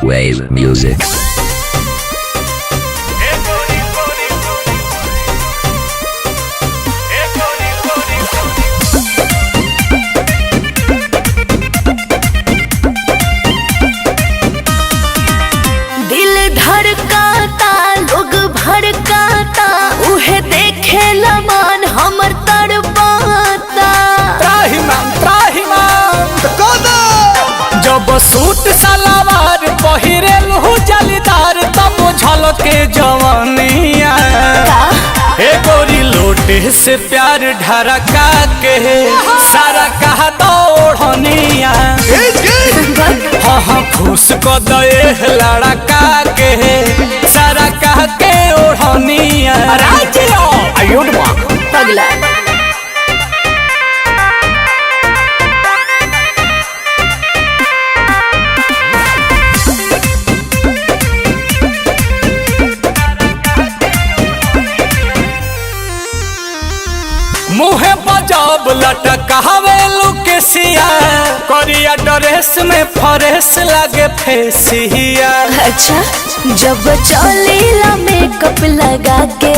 Wave music. दिल धड़काता लोग भड़काता उहे देखे लमान हमर तड़पाता। जब सूट सलवार पहिरेल हो जलीदार तब झलके जवानिया हे गोरी लोटे से प्यार ढरका के सारा कहा दौड़निया हाँ खुश को दे लड़का के सारा कह के ओढ़निया पगला मुहे बजाब लटकावे लुकेसिया करिया ड्रेस में फरेस लगे फेसिया। अच्छा जब चलेला मेकअप लगा के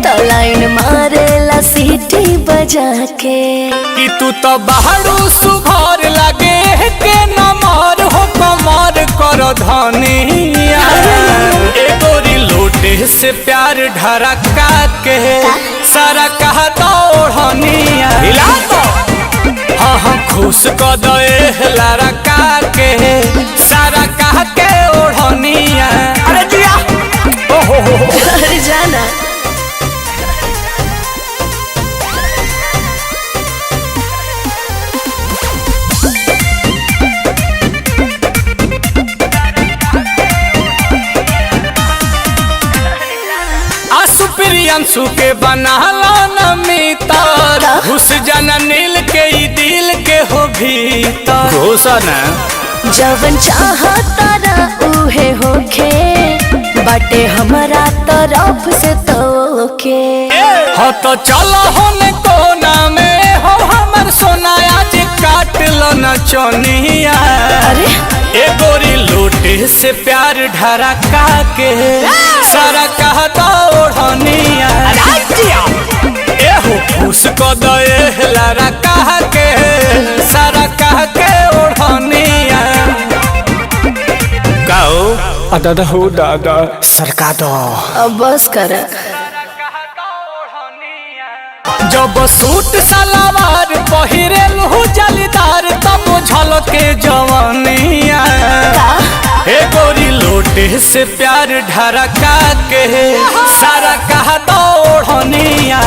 तो लाइन मारेला सीटी बजा के कि तू तो बाहरू सुघर लगे के नमर हो कमर कर धनिया ए गोरी लोटे से प्यार ढरका के सारा कहा दौड़निया हाँ हाँ खुश को दे लड़का के सारा कह के ओढ़निया अरे जिया अरे जाना प्रियंशु के बनाला नमितर घुस जाना नील के ई दिल के हो भीतर घोषणा जवन चाहता ना उहे होखे बाटे हमारा तरफ से तोके हो तो चलो होने कोना में हो हमर सोना आज काट लो न चोनिया अरे ए गोरी लोटे से प्यार ढरका के सारा कहता ओढ़निया ए हो खुश को दे लड़का के सारा कह के ओढ़निया गाओ दादा हो दादा सरका दो अब बस कर। जब सूट सलवार पहिरेल हो जलीदार तब झलके जवानिया हे गोरी लोटे से प्यार ढरका के सारा कहा दौड़निया